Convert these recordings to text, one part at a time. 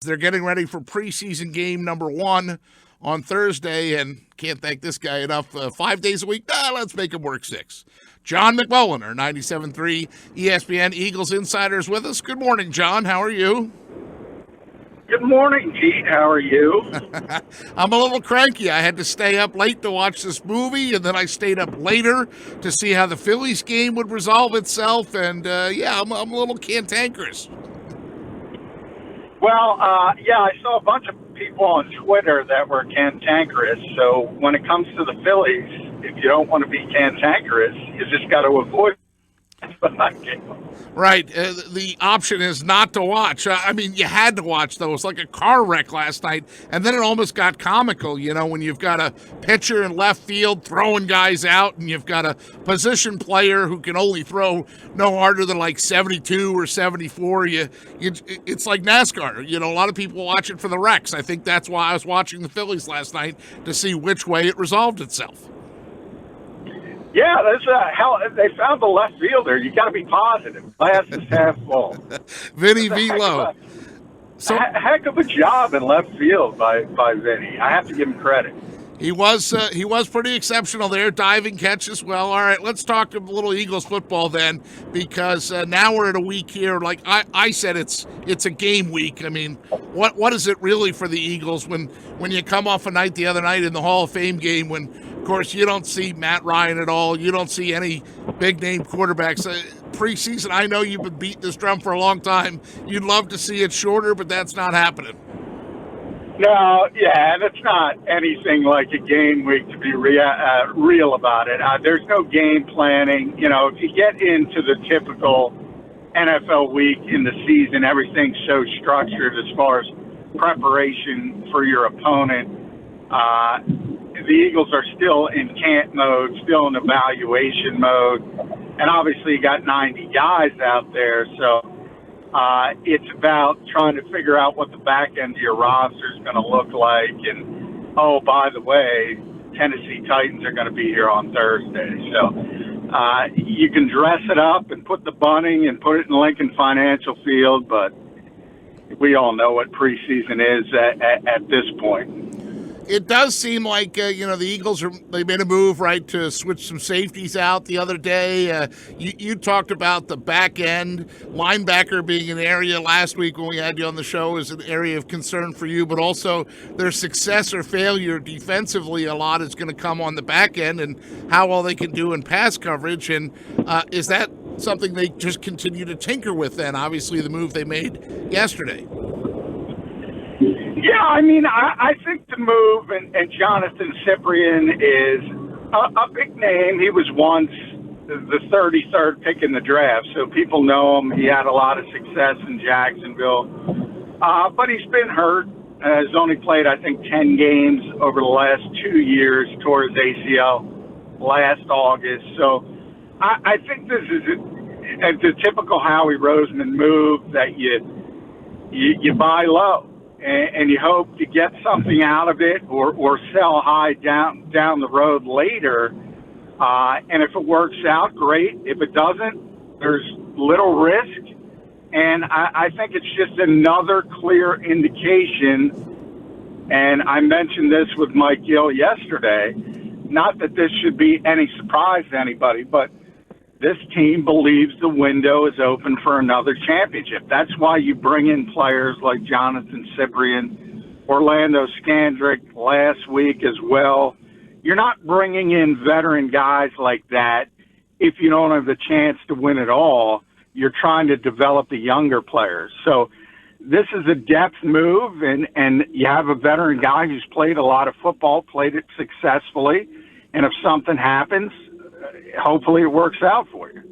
They're getting ready for preseason game number 1 on Thursday, and can't thank this guy enough. 5 days a week, let's make him work 6. John McMullen, our 97.3 ESPN Eagles insider, is with us. Good morning, John. How are you? Good morning, Pete. How are you? I'm a little cranky. I had to stay up late to watch this movie, and then I stayed up later to see how the Phillies game would resolve itself, and I'm a little cantankerous. Well, I saw a bunch of people on Twitter that were cantankerous. So when it comes to the Phillies, if you don't want to be cantankerous, you just got to avoid that game. Right. The option is not to watch. I mean, you had to watch, though. It was like a car wreck last night, and then it almost got comical, when you've got a pitcher in left field throwing guys out, and you've got a position player who can only throw no harder than like 72 or 74. It's like NASCAR. A lot of people watch it for the wrecks. I think that's why I was watching the Phillies last night, to see which way it resolved itself. Yeah, that's they found the left fielder. You got to be positive. Glass is half full. Vinny Velo. Heck of a job in left field by Vinny. I have to give him credit. He was pretty exceptional there, diving catch as well. All right, let's talk a little Eagles football then, because now we're at a week here. Like I said, it's a game week. I mean, what is it really for the Eagles when you come off a night the other night in the Hall of Fame game when, of course, you don't see Matt Ryan at all. You don't see any big-name quarterbacks. Preseason, I know you've been beating this drum for a long time. You'd love to see it shorter, but that's not happening. No, and it's not anything like a game week to be real about it. There's no game planning. If you get into the typical NFL week in the season, everything's so structured as far as preparation for your opponent. The Eagles are still in camp mode, still in evaluation mode, and obviously you got 90 guys out there, so it's about trying to figure out what the back end of your roster is going to look like. And, oh, by the way, Tennessee Titans are going to be here on Thursday. So you can dress it up and put the bunting and put it in Lincoln Financial Field, but we all know what preseason is at this point. It does seem like, the Eagles, they made a move, right, to switch some safeties out the other day. You talked about the back end, linebacker being an area last week when we had you on the show is an area of concern for you, but also their success or failure defensively a lot is going to come on the back end and how well they can do in pass coverage. And is that something they just continue to tinker with then? Obviously, the move they made yesterday. Yeah, I mean, I think the move, and Jonathan Cyprien is a big name. He was once the 33rd pick in the draft, so people know him. He had a lot of success in Jacksonville, but he's been hurt. Has only played, I think, 10 games over the last 2 years, tore his ACL last August. So I think this is the typical Howie Roseman move that you buy low. And you hope to get something out of it or sell high down the road later. And if it works out, great. If it doesn't, there's little risk. And I think it's just another clear indication, and I mentioned this with Mike Gill yesterday, not that this should be any surprise to anybody, but this team believes the window is open for another championship. That's why you bring in players like Jonathan Cyprien, Orlando Scandrick last week as well. You're not bringing in veteran guys like that if you don't have the chance to win it all. You're trying to develop the younger players. So this is a depth move, and you have a veteran guy who's played a lot of football, played it successfully, and if something happens, hopefully it works out for you.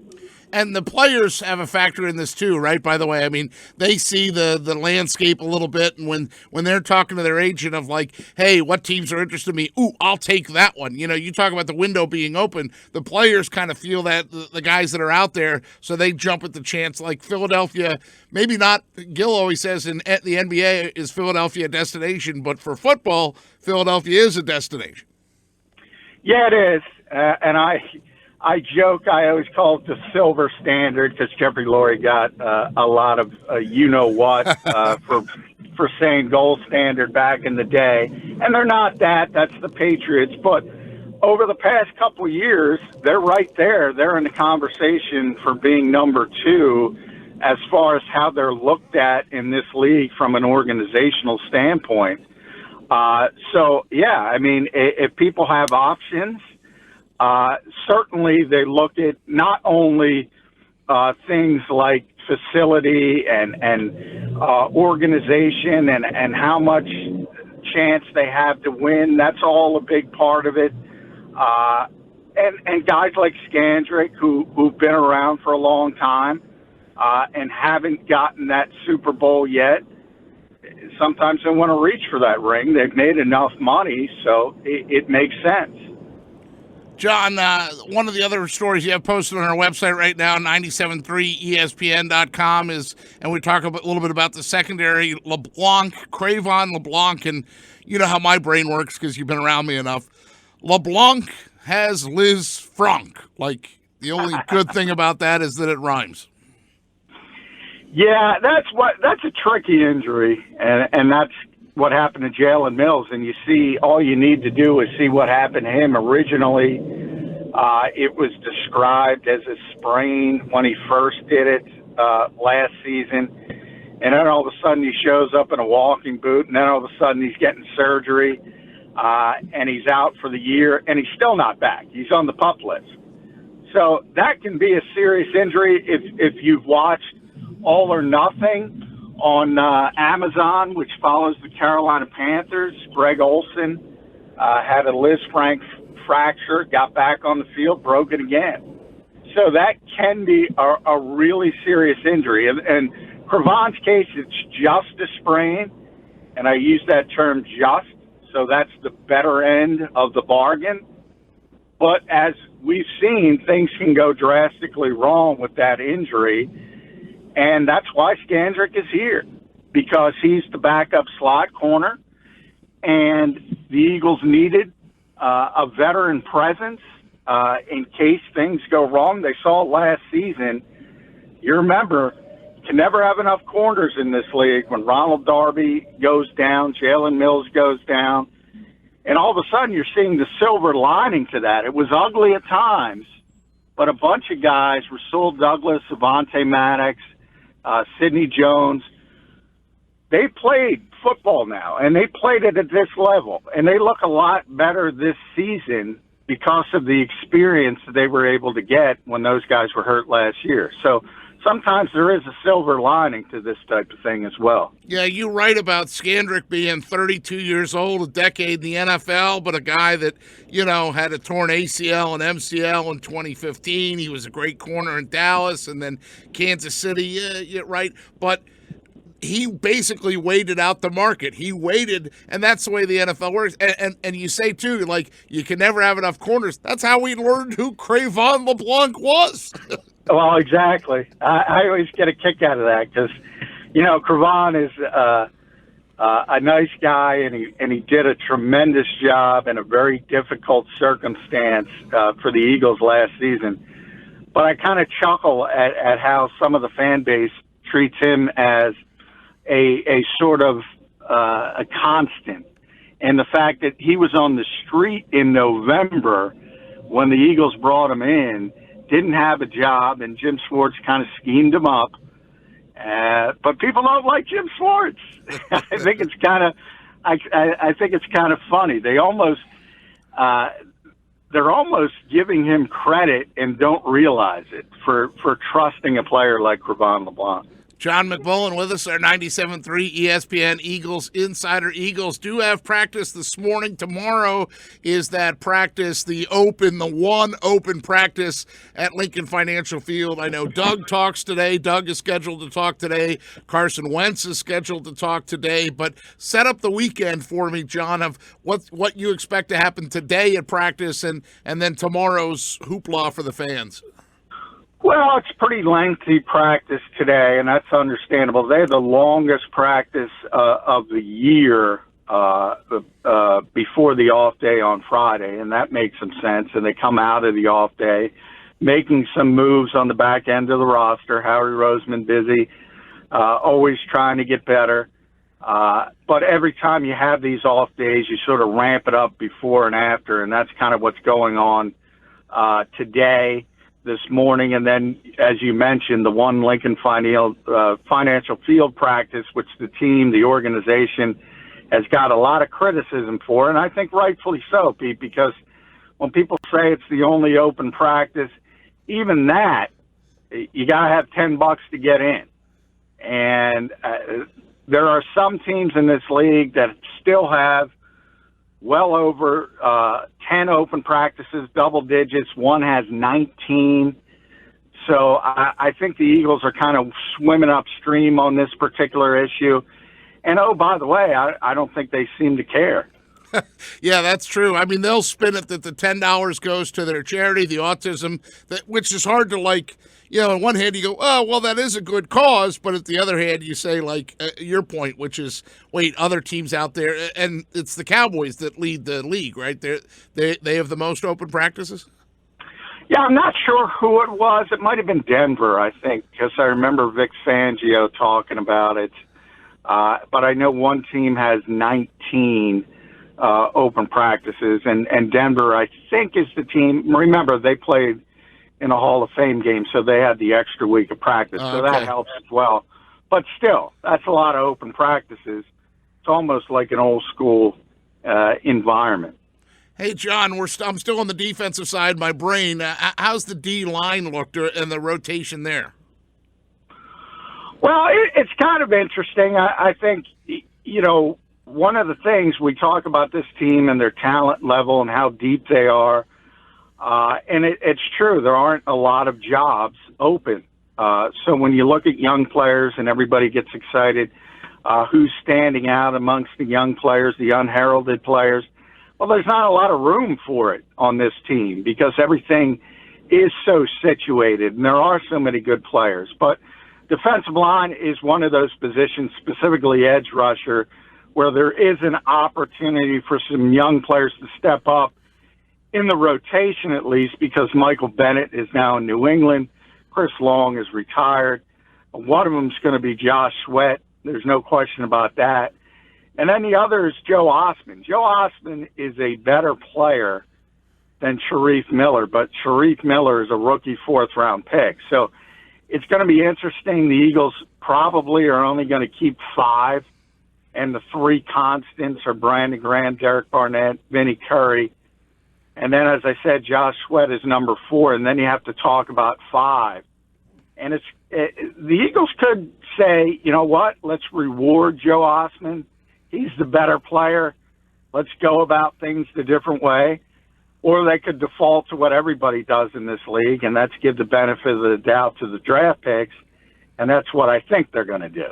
And the players have a factor in this too, right? By the way, I mean, they see the landscape a little bit, and when they're talking to their agent of like, hey, what teams are interested in me? Ooh, I'll take that one. You talk about the window being open. The players kind of feel that, the guys that are out there, so they jump at the chance. Like Philadelphia, maybe not, Gil always says in the NBA is Philadelphia a destination, but for football, Philadelphia is a destination. Yeah, it is. And I joke. I always call it the silver standard because Jeffrey Lurie got a lot of you-know-what for saying gold standard back in the day. And they're not that. That's the Patriots. But over the past couple of years, they're right there. They're in the conversation for being number 2 as far as how they're looked at in this league from an organizational standpoint. So, yeah, I mean, if people have options, certainly they look at not only things like facility and organization and how much chance they have to win. That's all a big part of it. And guys like Skandrick who've been around for a long time and haven't gotten that Super Bowl yet. Sometimes they want to reach for that ring. They've made enough money, so it makes sense. John, one of the other stories you have posted on our website right now, 973ESPN.com, and we talk a little bit about the secondary, LeBlanc, Cravon LeBlanc, and you know how my brain works because you've been around me enough. LeBlanc has Liz Franck. Like, the only good thing about that is that it rhymes. Yeah, that's a tricky injury, and that's what happened to Jalen Mills. And you see, all you need to do is see what happened to him originally. It was described as a sprain when he first did it last season, and then all of a sudden he shows up in a walking boot, and then all of a sudden he's getting surgery, and he's out for the year, and he's still not back. He's on the PUP list. So that can be a serious injury if you've watched All or Nothing on Amazon, which follows the Carolina Panthers. Greg Olsen had a Liz Franck fracture, got back on the field, broke it again. So that can be a really serious injury. And Cravon's case, it's just a sprain, and I use that term just, so that's the better end of the bargain. But as we've seen, things can go drastically wrong with that injury. And that's why Skandrick is here, because he's the backup slot corner, and the Eagles needed a veteran presence in case things go wrong. They saw it last season. You remember, you can never have enough corners in this league. When Ronald Darby goes down, Jalen Mills goes down, and all of a sudden you're seeing the silver lining to that. It was ugly at times, but a bunch of guys, Rasul Douglas, Avonte Maddox, Sidney Jones, they played football now, and they played it at this level, and they look a lot better this season because of the experience that they were able to get when those guys were hurt last year. So sometimes there is a silver lining to this type of thing as well. Yeah, you're right about Skandrick being 32 years old, a decade in the NFL, but a guy that, you know, had a torn ACL and MCL in 2015. He was a great corner in Dallas and then Kansas City, yeah, right. But he basically waited out the market. He waited, and that's the way the NFL works. And you say, too, like, you can never have enough corners. That's how we learned who Cravon LeBlanc was. Well, exactly. I always get a kick out of that because, you know, Cravon is a nice guy, and he did a tremendous job in a very difficult circumstance for the Eagles last season. But I kind of chuckle at how some of the fan base treats him as a sort of a constant, and the fact that he was on the street in November when the Eagles brought him in, didn't have a job, and Jim Schwartz kind of schemed him up. But people don't like Jim Schwartz. I think it's kind of, I think it's kind of funny. They're almost giving him credit and don't realize it for trusting a player like Cravon LeBlanc. John McMullen with us, our 97.3 ESPN Eagles Insider. Eagles do have practice this morning. Tomorrow is that practice, the one open practice at Lincoln Financial Field. I know Doug talks today. Doug is scheduled to talk today. Carson Wentz is scheduled to talk today. But set up the weekend for me, John, of what you expect to happen today at practice and then tomorrow's hoopla for the fans. Well, it's pretty lengthy practice today, and that's understandable. They had the longest practice of the year before the off day on Friday, and that makes some sense. And they come out of the off day making some moves on the back end of the roster. Howie Roseman busy, always trying to get better. But every time you have these off days, you sort of ramp it up before and after, and that's kind of what's going on today, this morning. And then, as you mentioned, the one Lincoln Financial Field practice, which the team, the organization, has got a lot of criticism for, and I think rightfully so, Pete, because when people say it's the only open practice, even that, you got to have $10 to get in. And there are some teams in this league that still have well over 10 open practices, double digits. One has 19. So I think the Eagles are kind of swimming upstream on this particular issue. And, oh, by the way, I don't think they seem to care. Yeah, that's true. I mean, they'll spin it that the $10 goes to their charity, the autism, which is hard to, like, you know, on one hand you go, oh, well, that is a good cause, but at the other hand you say, like, your point, which is, wait, other teams out there, and it's the Cowboys that lead the league, right? They have the most open practices? Yeah, I'm not sure who it was. It might have been Denver, I think, because I remember Vic Fangio talking about it. But I know one team has 19 open practices, and Denver, I think, is the team. Remember, they played in a Hall of Fame game, so they had the extra week of practice, so that helps as well. But still, that's a lot of open practices. It's almost like an old school environment. Hey, John, I'm still on the defensive side. My brain, how's the D line looked and the rotation there? Well, it's kind of interesting. I think, you know, one of the things we talk about this team and their talent level and how deep they are, and it's true, there aren't a lot of jobs open. So when you look at young players and everybody gets excited, who's standing out amongst the young players, the unheralded players, well, there's not a lot of room for it on this team because everything is so situated and there are so many good players. But defensive line is one of those positions, specifically edge rusher, where there is an opportunity for some young players to step up in the rotation at least, because Michael Bennett is now in New England. Chris Long is retired. One of them is going to be Josh Sweat. There's no question about that. And then the other is Joe Osman. Joe Osman is a better player than Sharif Miller, but Sharif Miller is a rookie fourth-round pick. So it's going to be interesting. The Eagles probably are only going to keep 5, and the 3 constants are Brandon Graham, Derek Barnett, Vinnie Curry. And then, as I said, Josh Sweat is number 4, and then you have to talk about 5. And the Eagles could say, you know what, let's reward Joe Osman. He's the better player. Let's go about things the different way. Or they could default to what everybody does in this league, and that's give the benefit of the doubt to the draft picks, and that's what I think they're going to do.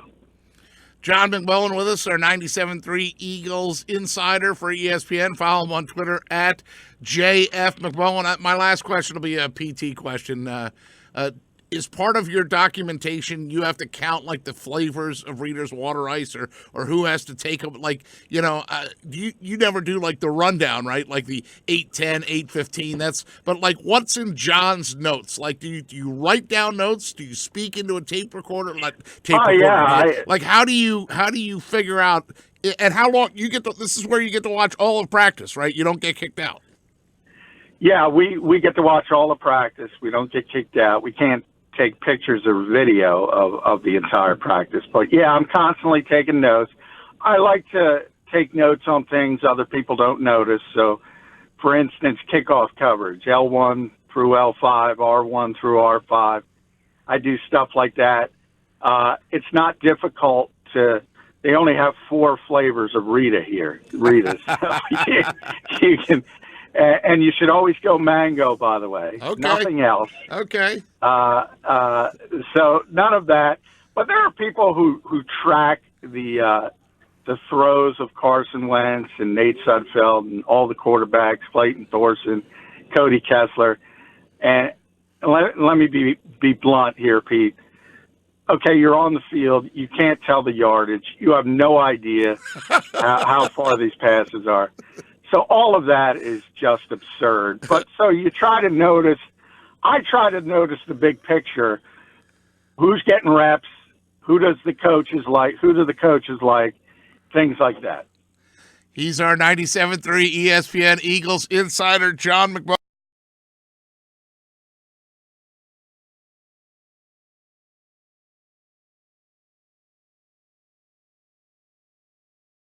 John McMullen with us, our 97.3 Eagles insider for ESPN. Follow him on Twitter at JF McMullen. My last question will be a PT question. Is part of your documentation you have to count like the flavors of Reader's Water Ice or who has to take them? Like, you know, you never do like the rundown, right? Like the 8:10, 8:15. But like what's in John's notes? Like do you write down notes? Do you speak into a tape recorder? Like how do you figure out and how long you get this is where you get to watch all of practice, right? You don't get kicked out. Yeah, we get to watch all the practice. We don't get kicked out. We can't take pictures or video of the entire practice. But, yeah, I'm constantly taking notes. I like to take notes on things other people don't notice. So, for instance, kickoff coverage, L1 through L5, R1 through R5. I do stuff like that. It's not difficult to – they only have 4 flavors of Rita here, Rita. So you can – and you should always go mango, by the way. Okay. Nothing else. Okay. So none of that. But there are people who track the throws of Carson Wentz and Nate Sudfeld and all the quarterbacks, Clayton Thorson, Cody Kessler. And let me be blunt here, Pete. Okay, you're on the field. You can't tell the yardage. You have no idea how far these passes are. So all of that is just absurd. But so you try to notice I try to notice the big picture. Who's getting reps? Who do the coaches like? Things like that. He's our 97.3 ESPN Eagles insider, John McMullen.